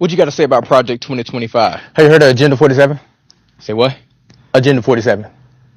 What you got to say about Project 2025? Have you heard of Agenda 47? Say what? Agenda 47.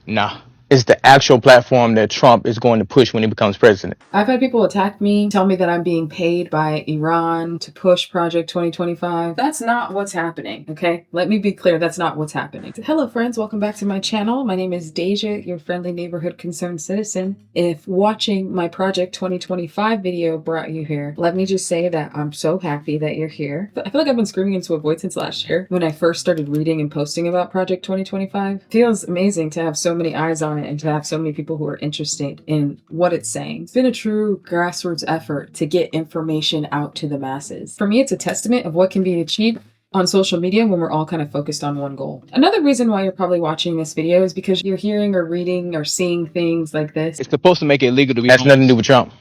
Nah. It's the actual platform that Trump is going to push when he becomes president. I've had people attack me, tell me that I'm being paid by Iran to push Project 2025. That's not what's happening, okay? Let me be clear, that's not what's happening. Hello friends, welcome back to my channel. My name is Deja, your friendly neighborhood concerned citizen. If watching my Project 2025 video brought you here, let me just say that I'm so happy that you're here. I feel like I've been screaming into a void since last year when I first started reading and posting about Project 2025. It feels amazing to have so many eyes on it and to have so many people who are interested in what it's saying. It's been a true grassroots effort to get information out to the masses. For me, it's a testament of what can be achieved on social media when we're all kind of focused on one goal. Another reason why you're probably watching this video is because you're hearing or reading or seeing things like this. It's supposed to make it illegal to be. That's nothing to do with Trump.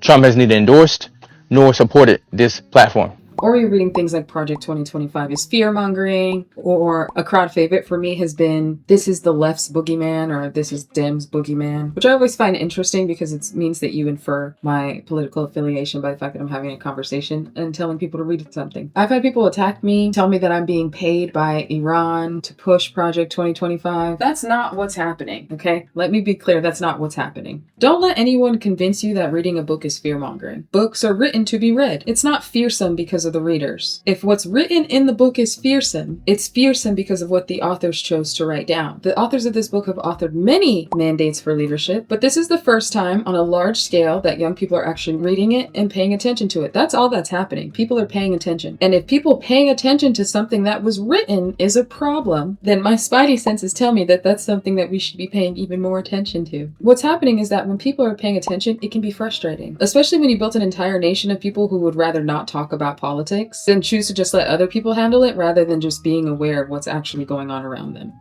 Trump has neither endorsed nor supported this platform. Or you're reading things like Project 2025 is fear-mongering, or a crowd favorite for me has been, this is the left's boogeyman, or this is Dems boogeyman, which I always find interesting because it means that you infer my political affiliation by the fact that I'm having a conversation and telling people to read something. I've had people attack me, tell me that I'm being paid by Iran to push Project 2025. That's not what's happening, okay? Let me be clear, that's not what's happening. Don't let anyone convince you that reading a book is fear-mongering. Books are written to be read. It's not fearsome because of the readers. If what's written in the book is fearsome, it's fearsome because of what the authors chose to write down. The authors of this book have authored many mandates for leadership, but this is the first time on a large scale that young people are actually reading it and paying attention to it. That's all that's happening. People are paying attention. And if people paying attention to something that was written is a problem, then my spidey senses tell me that that's something that we should be paying even more attention to. What's happening is that when people are paying attention, it can be frustrating, especially when you built an entire nation of people who would rather not talk about politics than choose to just let other people handle it rather than just being aware of what's actually going on around them.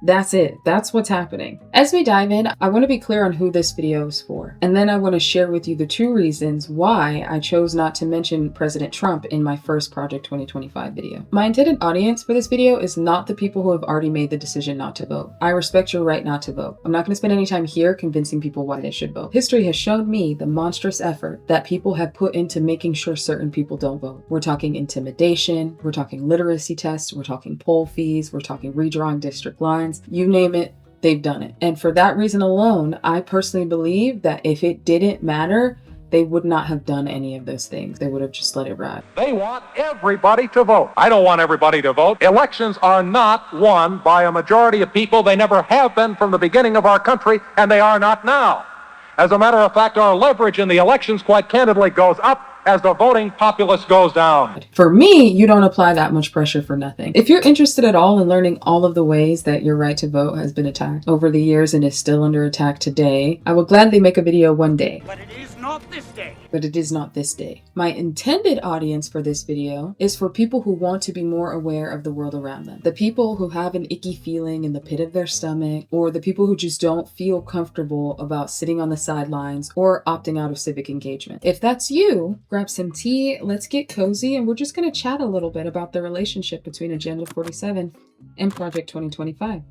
That's it. That's what's happening. As we dive in, I want to be clear on who this video is for. And then I want to share with you the two reasons why I chose not to mention President Trump in my first Project 2025 video. My intended audience for this video is not the people who have already made the decision not to vote. I respect your right not to vote. I'm not going to spend any time here convincing people why they should vote. History has shown me the monstrous effort that people have put into making sure certain people don't vote. We're talking intimidation, we're talking literacy tests, we're talking poll fees, we're talking redrawing district lines. You name it, they've done it. And for that reason alone, I personally believe that if it didn't matter, they would not have done any of those things. They would have just let it ride. They want everybody to vote. I don't want everybody to vote. Elections are not won by a majority of people. They never have been from the beginning of our country, and they are not now. As a matter of fact, our leverage in the elections, quite candidly, goes up as the voting populace goes down. For me, you don't apply that much pressure for nothing. If you're interested at all in learning all of the ways that your right to vote has been attacked over the years and is still under attack today, I will gladly make a video one day. But it is not this day. But it is not this day. My intended audience for this video is for people who want to be more aware of the world around them. The people who have an icky feeling in the pit of their stomach, or the people who just don't feel comfortable about sitting on the sidelines or opting out of civic engagement. If that's you, grab some tea, let's get cozy, and we're just going to chat a little bit about the relationship between Agenda 47 and Project 2025.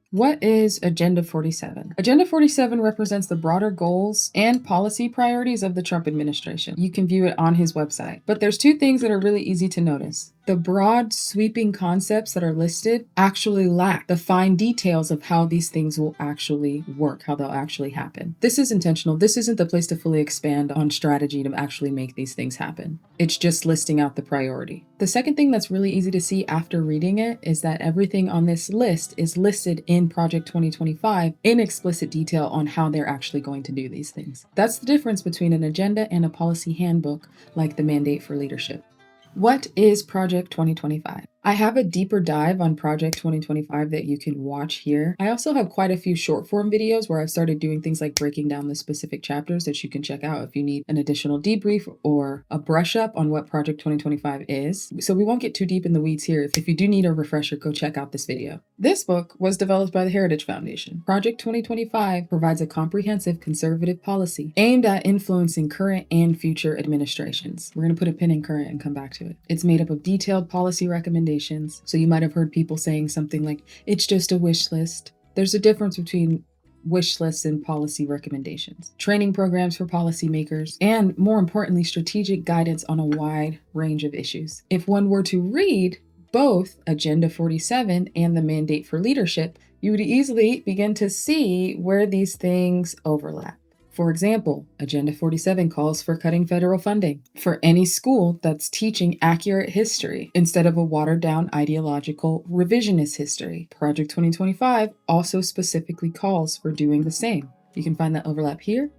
What is Agenda 47? Agenda 47 represents the broader goals and policy priorities of the Trump administration. You can view it on his website. But there's two things that are really easy to notice. The broad, sweeping concepts that are listed actually lack the fine details of how these things will actually work, how they'll actually happen. This is intentional. This isn't the place to fully expand on strategy to actually make these things happen. It's just listing out the priority. The second thing that's really easy to see after reading it is that everything on this list is listed in Project 2025 in explicit detail on how they're actually going to do these things. That's the difference between an agenda and a policy handbook like the Mandate for Leadership. What is Project 2025? I have a deeper dive on Project 2025 that you can watch here. I also have quite a few short form videos where I've started doing things like breaking down the specific chapters that you can check out if you need an additional debrief or a brush up on what Project 2025 is. So we won't get too deep in the weeds here. If you do need a refresher, go check out this video. This book was developed by the Heritage Foundation. Project 2025 provides a comprehensive conservative policy aimed at influencing current and future administrations. We're going to put a pin in current and come back to it. It's made up of detailed policy recommendations. So you might have heard people saying something like, it's just a wish list. There's a difference between wish lists and policy recommendations, training programs for policymakers, and more importantly, strategic guidance on a wide range of issues. If one were to read both Agenda 47 and the Mandate for Leadership, you would easily begin to see where these things overlap. For example, Agenda 47 calls for cutting federal funding for any school that's teaching accurate history instead of a watered-down ideological revisionist history. Project 2025 also specifically calls for doing the same. You can find that overlap here,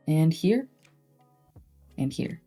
and here, and here.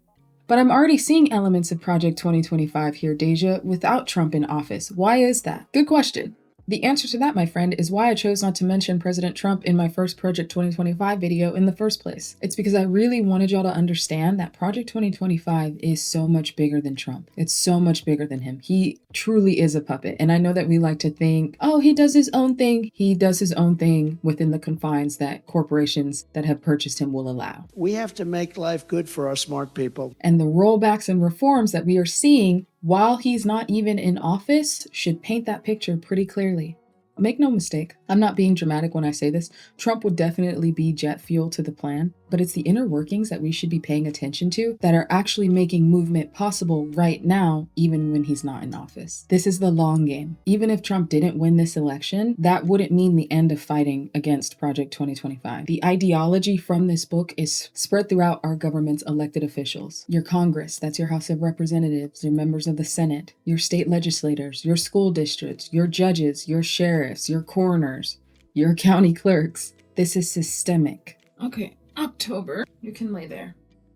But I'm already seeing elements of Project 2025 here, Deja, without Trump in office. Why is that? Good question. The answer to that, my friend, is why I chose not to mention President Trump in my first Project 2025 video in the first place. It's because I really wanted y'all to understand that Project 2025 is so much bigger than Trump. It's so much bigger than him. He truly is a puppet. And I know that we like to think, oh, he does his own thing. He does his own thing within the confines that corporations that have purchased him will allow. We have to make life good for our smart people. And the rollbacks and reforms that we are seeing while he's not even in office should paint that picture pretty clearly. Make no mistake, I'm not being dramatic when I say this. Trump would definitely be jet fuel to the plan, but it's the inner workings that we should be paying attention to that are actually making movement possible right now, even when he's not in office. This is the long game. Even if Trump didn't win this election, that wouldn't mean the end of fighting against Project 2025. The ideology from this book is spread throughout our government's elected officials. Your Congress, that's your House of Representatives, your members of the Senate, your state legislators, your school districts, your judges, your sheriffs, your coroners, your county clerks. This is systemic. Okay, October. You can lay there.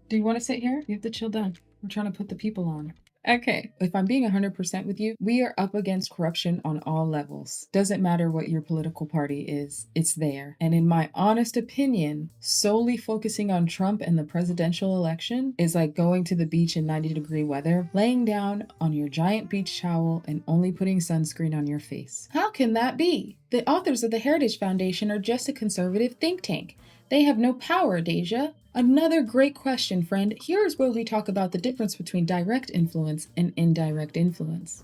Do you want to sit here? You have to chill down. We're trying to put the people on. Okay, if I'm being 100% with you, we are up against corruption on all levels. Doesn't matter what your political party is, it's there. And in my honest opinion, solely focusing on Trump and the presidential election is like going to the beach in 90-degree weather, laying down on your giant beach towel and only putting sunscreen on your face. How can that be? The authors of the Heritage Foundation are just a conservative think tank. They have no power, Deja. Another great question, friend. Here's where we talk about the difference between direct influence and indirect influence.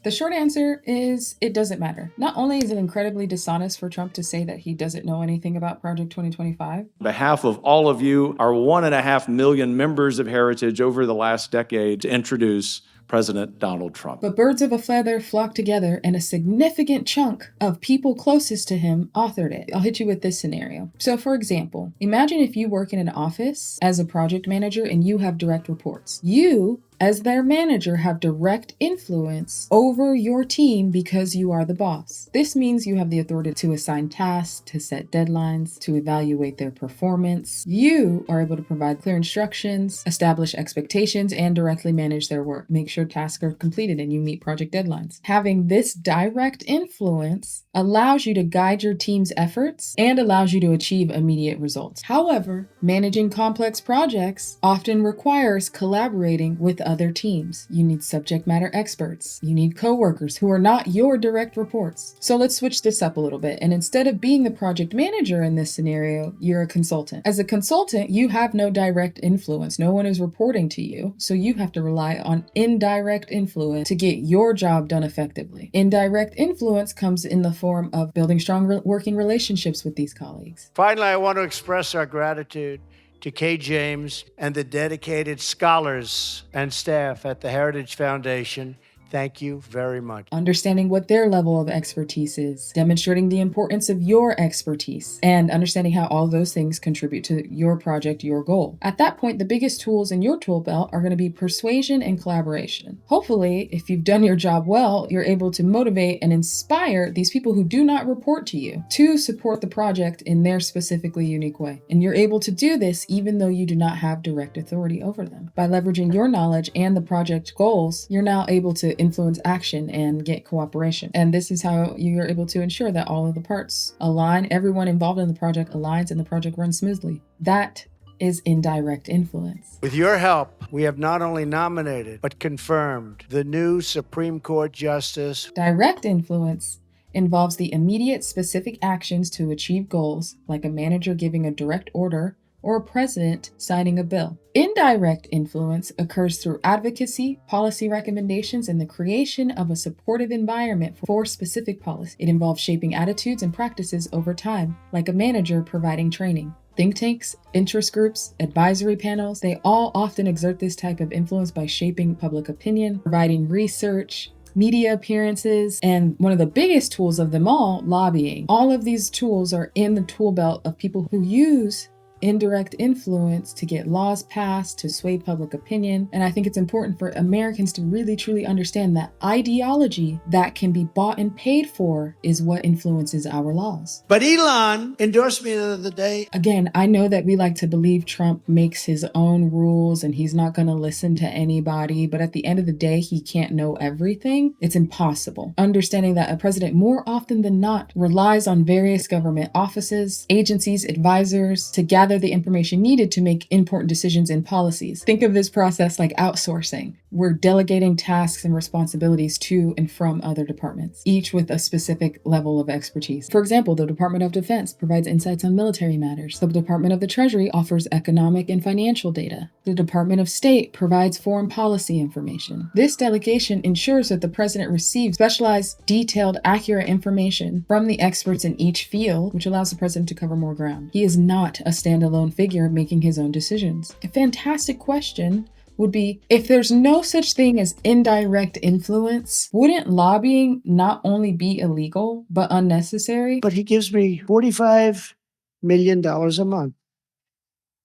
The short answer is it doesn't matter. Not only is it incredibly dishonest for Trump to say that he doesn't know anything about Project 2025. On behalf of all of you, our 1.5 million members of Heritage over the last decade, to introduce President Donald Trump. But birds of a feather flock together, and a significant chunk of people closest to him authored it. I'll hit you with this scenario. So for example, imagine if you work in an office as a project manager and you have direct reports. You, as their manager, have direct influence over your team because you are the boss. This means you have the authority to assign tasks, to set deadlines, to evaluate their performance. You are able to provide clear instructions, establish expectations, and directly manage their work. Make sure tasks are completed and you meet project deadlines. Having this direct influence allows you to guide your team's efforts and allows you to achieve immediate results. However, managing complex projects often requires collaborating with other teams. You need subject matter experts. You need coworkers who are not your direct reports. So let's switch this up a little bit. And instead of being the project manager in this scenario, you're a consultant. As a consultant, you have no direct influence. No one is reporting to you. So you have to rely on indirect influence to get your job done effectively. Indirect influence comes in the form of building strong working relationships with these colleagues. Finally, I want to express our gratitude to Kay James and the dedicated scholars and staff at the Heritage Foundation. Thank you very much. Understanding what their level of expertise is, demonstrating the importance of your expertise, and understanding how all those things contribute to your project, your goal. At that point, the biggest tools in your tool belt are going to be persuasion and collaboration. Hopefully, if you've done your job well, you're able to motivate and inspire these people who do not report to you to support the project in their specifically unique way. And you're able to do this even though you do not have direct authority over them. By leveraging your knowledge and the project goals, you're now able to influence action and get cooperation. And this is how you're able to ensure that all of the parts align, everyone involved in the project aligns, and the project runs smoothly. That is indirect influence. With your help, we have not only nominated, but confirmed the new Supreme Court Justice. Direct influence involves the immediate specific actions to achieve goals, like a manager giving a direct order or a president signing a bill. Indirect influence occurs through advocacy, policy recommendations, and the creation of a supportive environment for specific policy. It involves shaping attitudes and practices over time, like a manager providing training. Think tanks, interest groups, advisory panels, they all often exert this type of influence by shaping public opinion, providing research, media appearances, and one of the biggest tools of them all, lobbying. All of these tools are in the tool belt of people who use indirect influence to get laws passed, to sway public opinion. And I think it's important for Americans to really truly understand that ideology that can be bought and paid for is what influences our laws. But Elon endorsed me the other day. Again, I know that we like to believe Trump makes his own rules and he's not going to listen to anybody, but at the end of the day, he can't know everything. It's impossible. Understanding that a president more often than not relies on various government offices, agencies, advisors to gather the information needed to make important decisions and policies. Think of this process like outsourcing. We're delegating tasks and responsibilities to and from other departments, each with a specific level of expertise. For example, the Department of Defense provides insights on military matters. The Department of the Treasury offers economic and financial data. The Department of State provides foreign policy information. This delegation ensures that the president receives specialized, detailed, accurate information from the experts in each field, which allows the president to cover more ground. He is not a standalone figure making his own decisions. A fantastic question would be, if there's no such thing as indirect influence, wouldn't lobbying not only be illegal, but unnecessary? But he gives me $45 million a month.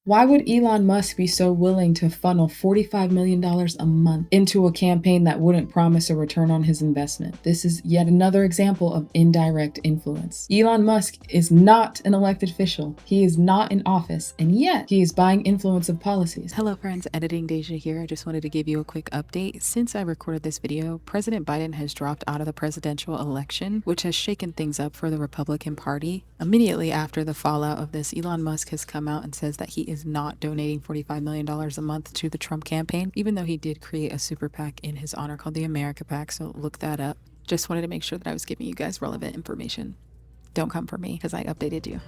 Why would Elon Musk be so willing to funnel $45 million a month into a campaign that wouldn't promise a return on his investment? This is yet another example of indirect influence. Elon Musk is not an elected official. He is not in office, and yet he is buying influence of policies. Hello friends, Editing Deja here. I just wanted to give you a quick update. Since I recorded this video, President Biden has dropped out of the presidential election, which has shaken things up for the Republican Party. Immediately after the fallout of this, Elon Musk has come out and says that he is not donating $45 million a month to the Trump campaign, even though he did create a super PAC in his honor called the America PAC, so look that up. Just wanted to make sure that I was giving you guys relevant information. Don't come for me because I updated you.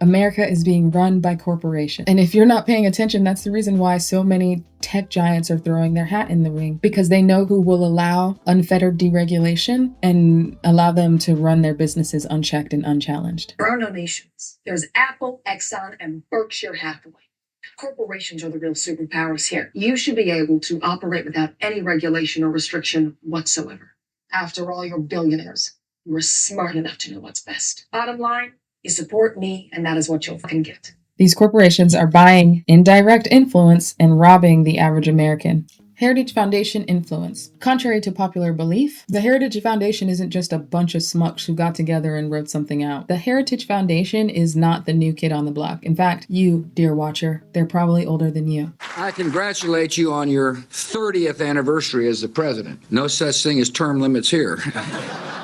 America is being run by corporations. And if you're not paying attention, that's the reason why so many tech giants are throwing their hat in the ring, because they know who will allow unfettered deregulation and allow them to run their businesses unchecked and unchallenged. There are no nations. There's Apple, Exxon, and Berkshire Hathaway. Corporations are the real superpowers here. You should be able to operate without any regulation or restriction whatsoever. After all, you're billionaires. You are smart enough to know what's best. Bottom line, you support me, and that is what you'll fucking get. These corporations are buying indirect influence and robbing the average American. Heritage Foundation influence. Contrary to popular belief, the Heritage Foundation isn't just a bunch of smucks who got together and wrote something out. The Heritage Foundation is not the new kid on the block. In fact, you, dear watcher, they're probably older than you. I congratulate you on your 30th anniversary as the president. No such thing as term limits here.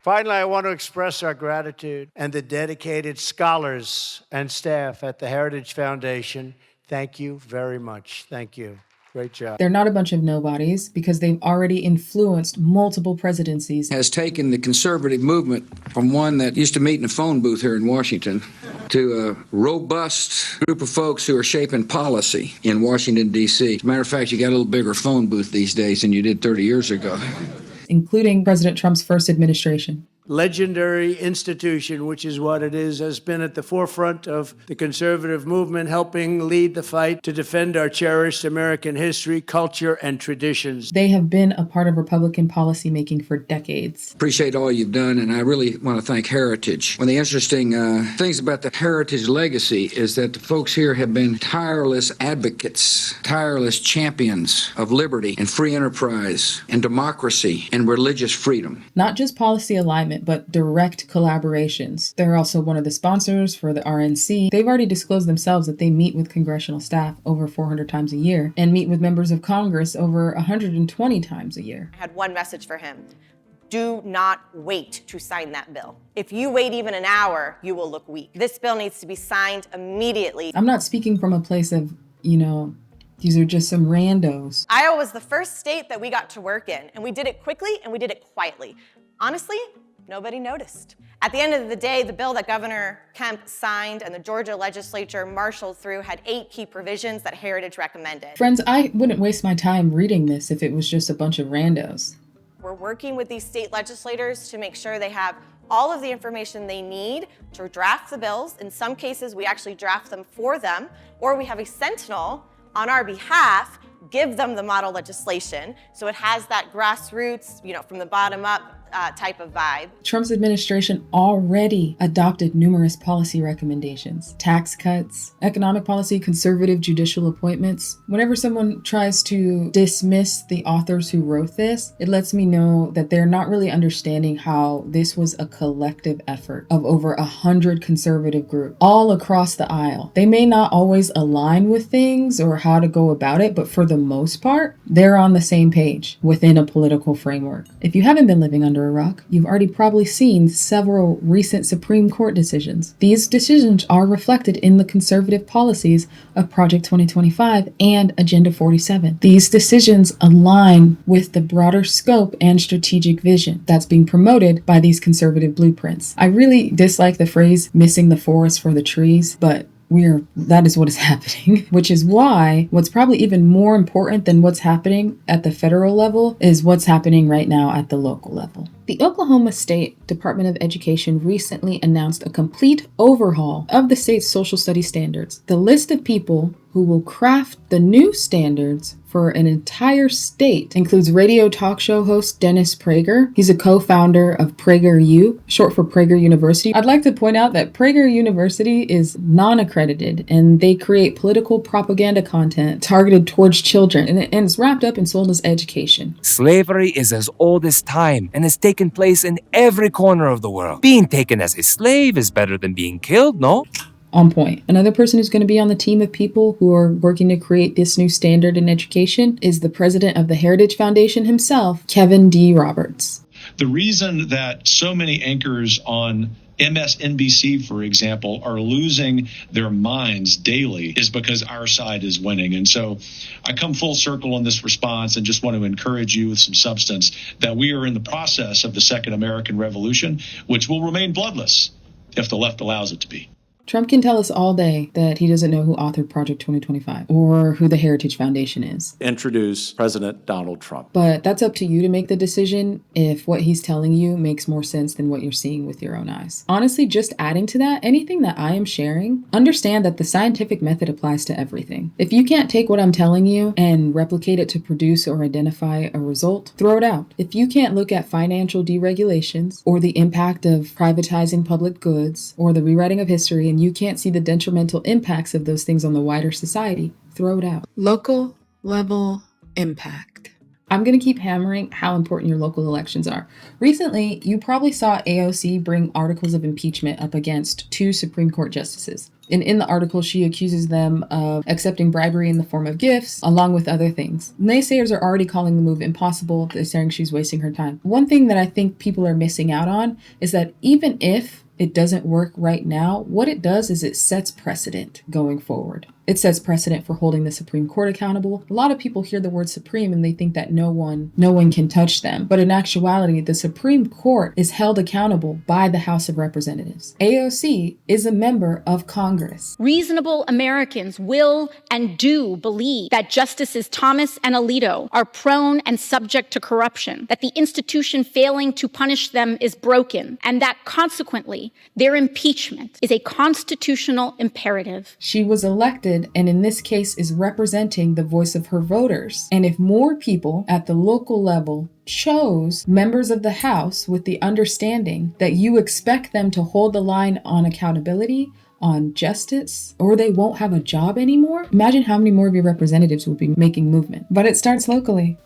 Finally, I want to express our gratitude and the dedicated scholars and staff at the Heritage Foundation. Thank you very much. Thank you. Great job. They're not a bunch of nobodies because they've already influenced multiple presidencies. Has taken the conservative movement from one that used to meet in a phone booth here in Washington to a robust group of folks who are shaping policy in Washington, D.C. As a matter of fact, you got a little bigger phone booth these days than you did 30 years ago. Including President Trump's first administration. Legendary institution, which is what it is, has been at the forefront of the conservative movement, helping lead the fight to defend our cherished American history, culture, and traditions. They have been a part of Republican policymaking for decades. Appreciate all you've done, and I really want to thank Heritage. One of the interesting things about the Heritage legacy is that the folks here have been tireless advocates, tireless champions of liberty and free enterprise and democracy and religious freedom. Not just policy alignment, but direct collaborations. They're also one of the sponsors for the RNC. They've already disclosed themselves that they meet with congressional staff over 400 times a year and meet with members of Congress over 120 times a year. I had one message for him. Do not wait to sign that bill. If you wait even an hour, you will look weak. This bill needs to be signed immediately. I'm not speaking from a place of, these are just some randos. Iowa was the first state that we got to work in, and we did it quickly and we did it quietly. Honestly, Nobody noticed. At the end of the day, the bill that Governor Kemp signed and the Georgia legislature marshaled through had 8 key provisions that Heritage recommended. Friends, I wouldn't waste my time reading this if it was just a bunch of randos. We're working with these state legislators to make sure they have all of the information they need to draft the bills. In some cases, we actually draft them for them, or we have a sentinel on our behalf give them the model legislation. So it has that grassroots, from the bottom up type of vibe. Trump's administration already adopted numerous policy recommendations, tax cuts, economic policy, conservative judicial appointments. Whenever someone tries to dismiss the authors who wrote this, it lets me know that they're not really understanding how this was a collective effort of over 100 conservative groups all across the aisle. They may not always align with things or how to go about it, but for the most part, they're on the same page within a political framework. If you haven't been living under a rock, you've already probably seen several recent Supreme Court decisions. These decisions are reflected in the conservative policies of Project 2025 and Agenda 47. These decisions align with the broader scope and strategic vision that's being promoted by these conservative blueprints. I really dislike the phrase missing the forest for the trees, but that is what is happening, which is why what's probably even more important than what's happening at the federal level is what's happening right now at the local level. The Oklahoma State Department of Education recently announced a complete overhaul of the state's social studies standards. The list of people who will craft the new standards for an entire state includes radio talk show host Dennis Prager. He's a co-founder of PragerU, short for Prager University. I'd like to point out that Prager University is non-accredited and they create political propaganda content targeted towards children, and it's wrapped up and sold as education. Slavery is as old as time and has taken place in every corner of the world. Being taken as a slave is better than being killed, no? On point. Another person who's going to be on the team of people who are working to create this new standard in education is the president of the Heritage Foundation himself, Kevin D. Roberts. The reason that so many anchors on MSNBC, for example, are losing their minds daily is because our side is winning. And so I come full circle in this response and just want to encourage you with some substance that we are in the process of the Second American Revolution, which will remain bloodless if the left allows it to be. Trump can tell us all day that he doesn't know who authored Project 2025 or who the Heritage Foundation is. Introduce President Donald Trump. But that's up to you to make the decision if what he's telling you makes more sense than what you're seeing with your own eyes. Honestly, just adding to that, anything that I am sharing, understand that the scientific method applies to everything. If you can't take what I'm telling you and replicate it to produce or identify a result, throw it out. If you can't look at financial deregulations or the impact of privatizing public goods or the rewriting of history, and you can't see the detrimental impacts of those things on the wider society, throw it out. Local level impact. I'm going to keep hammering how important your local elections are. Recently, you probably saw AOC bring articles of impeachment up against 2 Supreme Court justices. And in the article, she accuses them of accepting bribery in the form of gifts, along with other things. Naysayers are already calling the move impossible. They're saying she's wasting her time. One thing that I think people are missing out on is that even if it doesn't work right now, what it does is it sets precedent going forward. It sets precedent for holding the Supreme Court accountable. A lot of people hear the word Supreme and they think that no one can touch them. But in actuality, the Supreme Court is held accountable by the House of Representatives. AOC is a member of Congress. Reasonable Americans will and do believe that Justices Thomas and Alito are prone and subject to corruption, that the institution failing to punish them is broken, and that consequently, their impeachment is a constitutional imperative. She was elected and in this case is representing the voice of her voters. And if more people at the local level chose members of the House with the understanding that you expect them to hold the line on accountability, on justice, or they won't have a job anymore, imagine how many more of your representatives would be making movement. But it starts locally.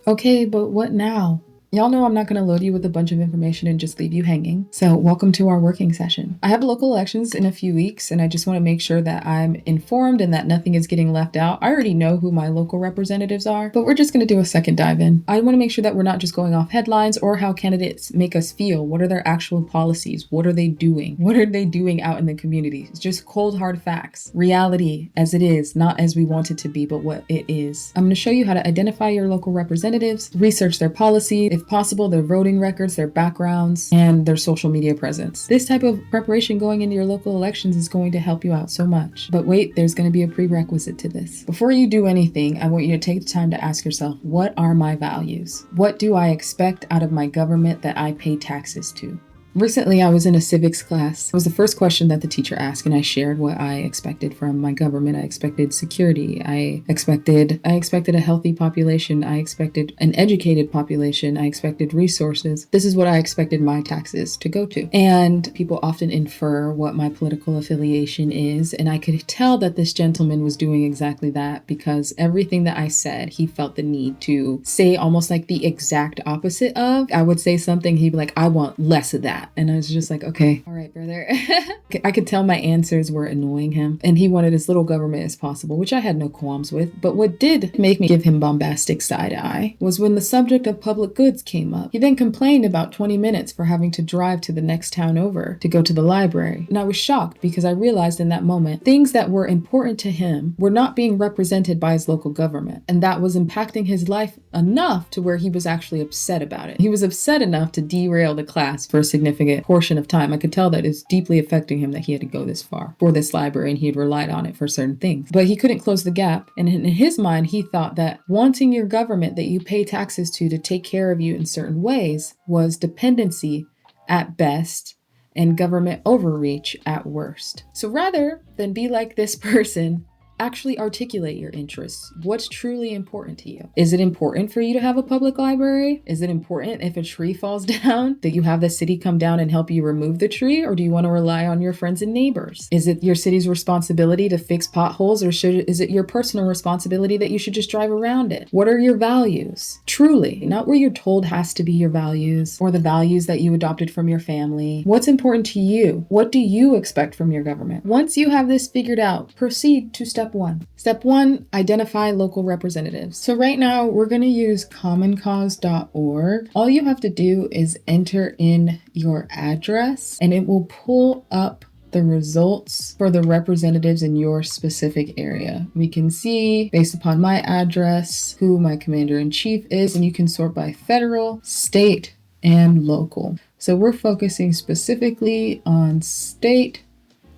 Okay, but what now? Y'all know I'm not going to load you with a bunch of information and just leave you hanging. So welcome to our working session. I have local elections in a few weeks and I just want to make sure that I'm informed and that nothing is getting left out. I already know who my local representatives are, but we're just going to do a second dive in. I want to make sure that we're not just going off headlines or how candidates make us feel. What are their actual policies? What are they doing? What are they doing out in the community? It's just cold, hard facts. Reality as it is, not as we want it to be, but what it is. I'm going to show you how to identify your local representatives, research their policy. if possible, their voting records, their backgrounds, and their social media presence. This type of preparation going into your local elections is going to help you out so much. But wait, there's going to be a prerequisite to this. Before you do anything, I want you to take the time to ask yourself, what are my values? What do I expect out of my government that I pay taxes to? Recently, I was in a civics class. It was the first question that the teacher asked, and I shared what I expected from my government. I expected security. I expected a healthy population. I expected an educated population. I expected resources. This is what I expected my taxes to go to. And people often infer what my political affiliation is, and I could tell that this gentleman was doing exactly that, because everything that I said, he felt the need to say almost like the exact opposite of. I would say something, he'd be like, I want less of that. And I was just like, okay, all right, brother. I could tell my answers were annoying him, and he wanted as little government as possible, which I had no qualms with. But what did make me give him bombastic side eye was when the subject of public goods came up. He then complained about 20 minutes for having to drive to the next town over to go to the library. And I was shocked because I realized in that moment, things that were important to him were not being represented by his local government. And that was impacting his life enough to where he was actually upset about it. He was upset enough to derail the class for a significant portion of time. I could tell that it's deeply affecting him that he had to go this far for this library, and he had relied on it for certain things. But he couldn't close the gap. And in his mind, he thought that wanting your government that you pay taxes to take care of you in certain ways was dependency at best and government overreach at worst. So rather than be like this person, actually articulate your interests. What's truly important to you? Is it important for you to have a public library? Is it important if a tree falls down that you have the city come down and help you remove the tree? Or do you want to rely on your friends and neighbors? Is it your city's responsibility to fix potholes, or is it your personal responsibility that you should just drive around it? What are your values? Truly, not what you're told has to be your values or the values that you adopted from your family. What's important to you? What do you expect from your government? Once you have this figured out, proceed to step one. Step one, identify local representatives. So right now we're going to use commoncause.org. All you have to do is enter in your address and it will pull up the results for the representatives in your specific area. We can see, based upon my address, who my commander-in-chief is, and you can sort by federal, state, and local. So we're focusing specifically on state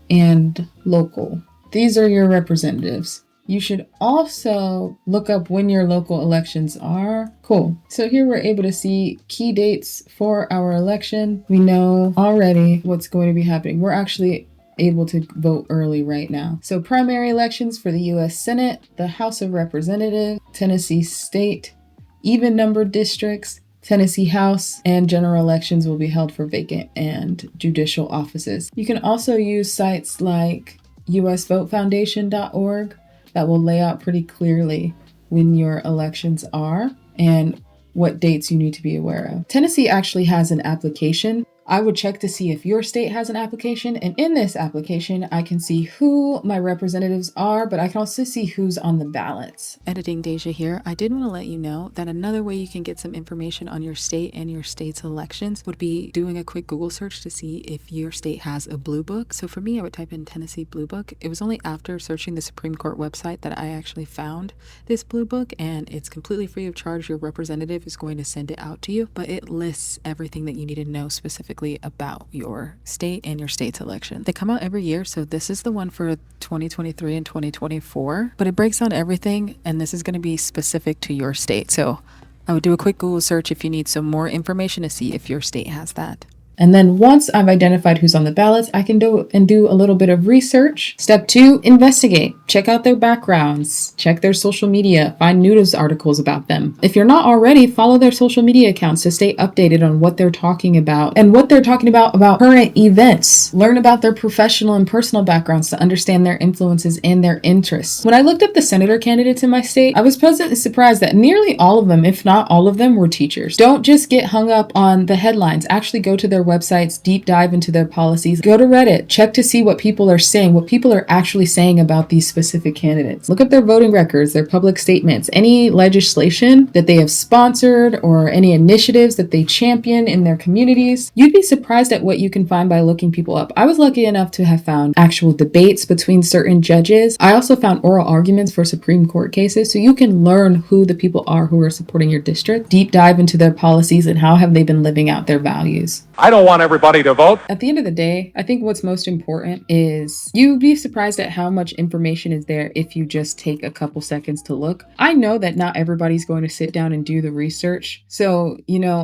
and local. These are your representatives. You should also look up when your local elections are. Cool. So here we're able to see key dates for our election. We know already what's going to be happening. We're actually able to vote early right now. So primary elections for the U.S. Senate, the House of Representatives, Tennessee State, even numbered districts, Tennessee House, and general elections will be held for vacant and judicial offices. You can also use sites like usvotefoundation.org that will lay out pretty clearly when your elections are and what dates you need to be aware of. Tennessee actually has an application. I would check to see if your state has an application, and in this application, I can see who my representatives are, but I can also see who's on the ballots. Editing Deja here. I did want to let you know that another way you can get some information on your state and your state's elections would be doing a quick Google search to see if your state has a blue book. So for me, I would type in Tennessee Blue Book. It was only after searching the Supreme Court website that I actually found this blue book, and it's completely free of charge. Your representative is going to send it out to you, but it lists everything that you need to know specifically about your state and your state's election. They come out every year, so this is the one for 2023 and 2024, but it breaks down everything, and this is going to be specific to your state. So I would do a quick Google search if you need some more information to see if your state has that. And then once I've identified who's on the ballots, I can do a little bit of research. Step 2, investigate. Check out their backgrounds. Check their social media. Find news articles about them. If you're not already, follow their social media accounts to stay updated on what they're talking about and what they're talking about current events. Learn about their professional and personal backgrounds to understand their influences and their interests. When I looked up the senator candidates in my state, I was pleasantly surprised that nearly all of them, if not all of them, were teachers. Don't just get hung up on the headlines. Actually go to their websites, deep dive into their policies. Go to Reddit, check to see what people are saying, what people are actually saying about these specific candidates. Look at their voting records, their public statements, any legislation that they have sponsored or any initiatives that they champion in their communities. You'd be surprised at what you can find by looking people up. I was lucky enough to have found actual debates between certain judges. I also found oral arguments for Supreme Court cases, so you can learn who the people are who are supporting your district. Deep dive into their policies and how have they been living out their values. I don't want everybody to vote. At the end of the day, I think what's most important is you'd be surprised at how much information is there if you just take a couple seconds to look. I know that not everybody's going to sit down and do the research, so,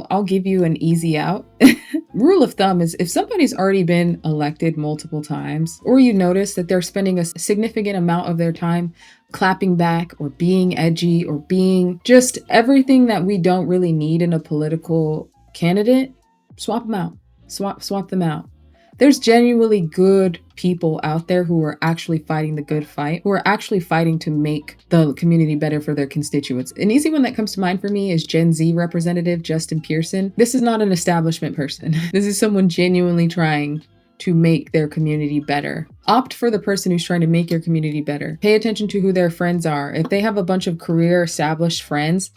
I'll give you an easy out. Rule of thumb is if somebody's already been elected multiple times, or you notice that they're spending a significant amount of their time clapping back or being edgy or being just everything that we don't really need in a political candidate, swap them out. Swap them out. There's genuinely good people out there who are actually fighting the good fight, who are actually fighting to make the community better for their constituents. An easy one that comes to mind for me is Gen Z Representative Justin Pearson. This is not an establishment person. This is someone genuinely trying to make their community better. Opt for the person who's trying to make your community better. Pay attention to who their friends are. If they have a bunch of career established friends,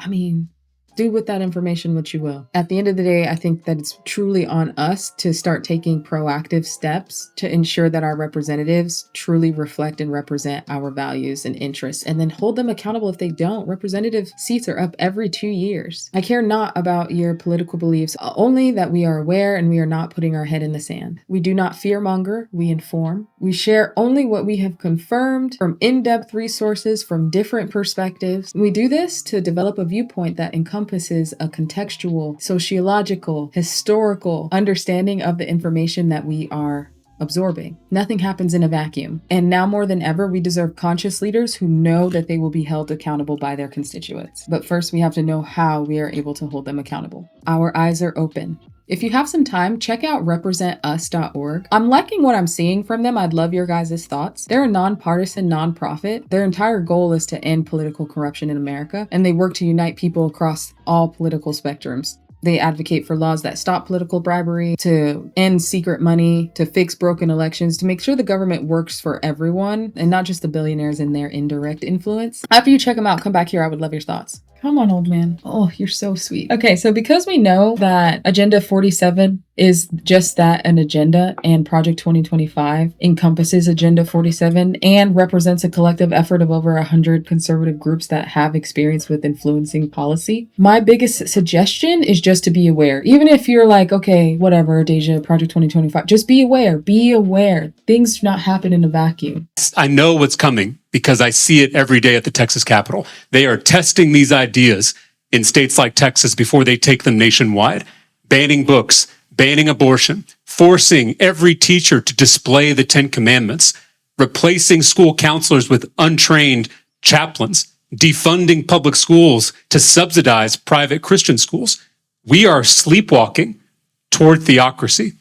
do with that information what you will. At the end of the day, I think that it's truly on us to start taking proactive steps to ensure that our representatives truly reflect and represent our values and interests, and then hold them accountable if they don't. Representative seats are up every 2 years. I care not about your political beliefs, only that we are aware and we are not putting our head in the sand. We do not fearmonger, we inform. We share only what we have confirmed from in-depth resources from different perspectives. We do this to develop a viewpoint that encompasses a contextual, sociological, historical understanding of the information that we are absorbing. Nothing happens in a vacuum. And now more than ever, we deserve conscious leaders who know that they will be held accountable by their constituents. But first, we have to know how we are able to hold them accountable. Our eyes are open. If you have some time, check out representus.org. I'm liking what I'm seeing from them. I'd love your guys' thoughts. They're a nonpartisan nonprofit. Their entire goal is to end political corruption in America, and they work to unite people across all political spectrums. They advocate for laws that stop political bribery, to end secret money, to fix broken elections, to make sure the government works for everyone and not just the billionaires and their indirect influence. After you check them out, come back here. I would love your thoughts. Come on, old man. Oh, you're so sweet. Okay, so because we know that Agenda 47 is just that, an agenda, and Project 2025 encompasses Agenda 47 and represents a collective effort of over 100 conservative groups that have experience with influencing policy, my biggest suggestion is just to be aware. Even if you're like, okay, whatever, Deja, Project 2025, just be aware. Be aware. Things do not happen in a vacuum. I know what's coming because I see it every day at the Texas Capitol. They are testing these ideas in states like Texas before they take them nationwide, banning books, banning abortion, forcing every teacher to display the 10 Commandments, replacing school counselors with untrained chaplains, defunding public schools to subsidize private Christian schools. We are sleepwalking toward theocracy,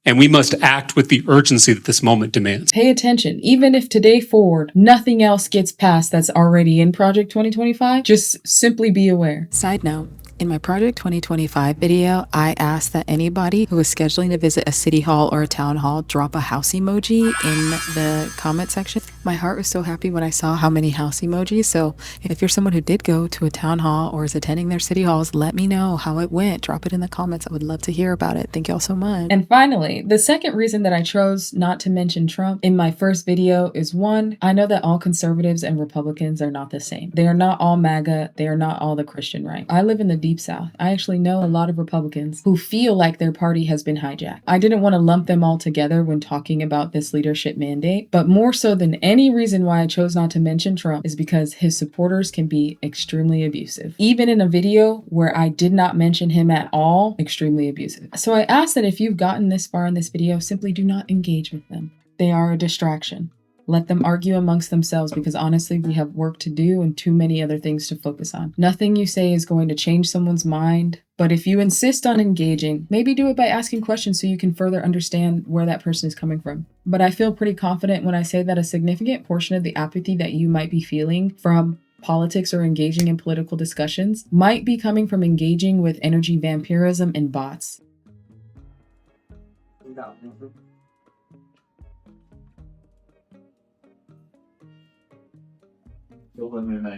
and we must act with the urgency that this moment demands. Pay attention. Even if today forward, nothing else gets passed that's already in Project 2025, just simply be aware. Side note, in my Project 2025 video, I asked that anybody who is scheduling to visit a city hall or a town hall drop a house emoji in the comment section. My heart was so happy when I saw how many house emojis. So if you're someone who did go to a town hall or is attending their city halls, let me know how it went. Drop it in the comments. I would love to hear about it. Thank y'all so much. And finally, the second reason that I chose not to mention Trump in my first video is, one, I know that all conservatives and Republicans are not the same. They are not all MAGA. They are not all the Christian right. I live in the Deep South. I actually know a lot of Republicans who feel like their party has been hijacked. I didn't want to lump them all together when talking about this leadership mandate, but more so than any reason why I chose not to mention Trump is because his supporters can be extremely abusive. Even in a video where I did not mention him at all, extremely abusive. So I ask that if you've gotten this far in this video, simply do not engage with them. They are a distraction. Let them argue amongst themselves because honestly, we have work to do and too many other things to focus on. Nothing you say is going to change someone's mind, but if you insist on engaging, maybe do it by asking questions so you can further understand where that person is coming from. But I feel pretty confident when I say that a significant portion of the apathy that you might be feeling from politics or engaging in political discussions might be coming from engaging with energy vampirism and bots.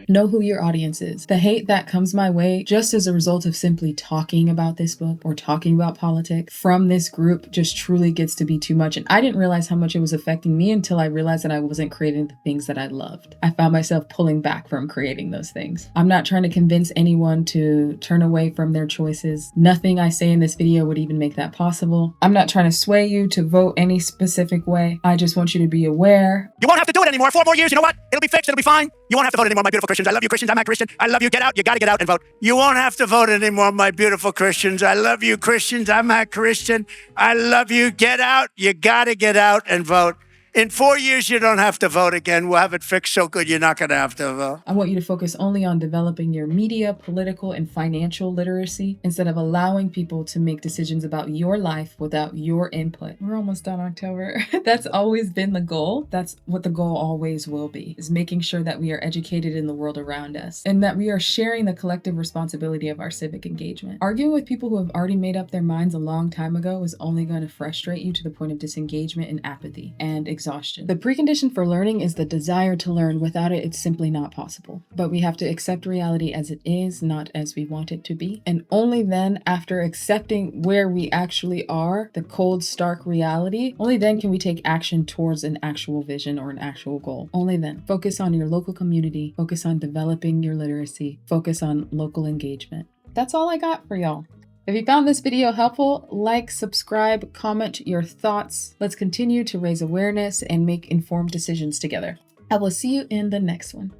Know who your audience is. The hate that comes my way just as a result of simply talking about this book or talking about politics from this group just truly gets to be too much. And I didn't realize how much it was affecting me until I realized that I wasn't creating the things that I loved. I found myself pulling back from creating those things. I'm not trying to convince anyone to turn away from their choices. Nothing I say in this video would even make that possible. I'm not trying to sway you to vote any specific way. I just want you to be aware. You won't have to do it anymore. 4 more years. You know what? It'll be fixed. It'll be fine. You won't have to vote anymore, my beautiful Christians. I love you, Christians. I'm a Christian. I love you. Get out. You got to get out and vote. You won't have to vote anymore, my beautiful Christians. I love you, Christians. I'm a Christian. I love you. Get out. You got to get out and vote. In 4 years, you don't have to vote again. We'll have it fixed so good you're not going to have to vote. I want you to focus only on developing your media, political, and financial literacy instead of allowing people to make decisions about your life without your input. We're almost done October. That's always been the goal. That's what the goal always will be, is making sure that we are educated in the world around us and that we are sharing the collective responsibility of our civic engagement. Arguing with people who have already made up their minds a long time ago is only going to frustrate you to the point of disengagement and apathy and exhaustion. The precondition for learning is the desire to learn. Without it, it's simply not possible. But we have to accept reality as it is, not as we want it to be. And only then, after accepting where we actually are, the cold, stark reality, only then can we take action towards an actual vision or an actual goal. Only then. Focus on your local community. Focus on developing your literacy. Focus on local engagement. That's all I got for y'all. If you found this video helpful, like, subscribe, comment your thoughts. Let's continue to raise awareness and make informed decisions together. I will see you in the next one.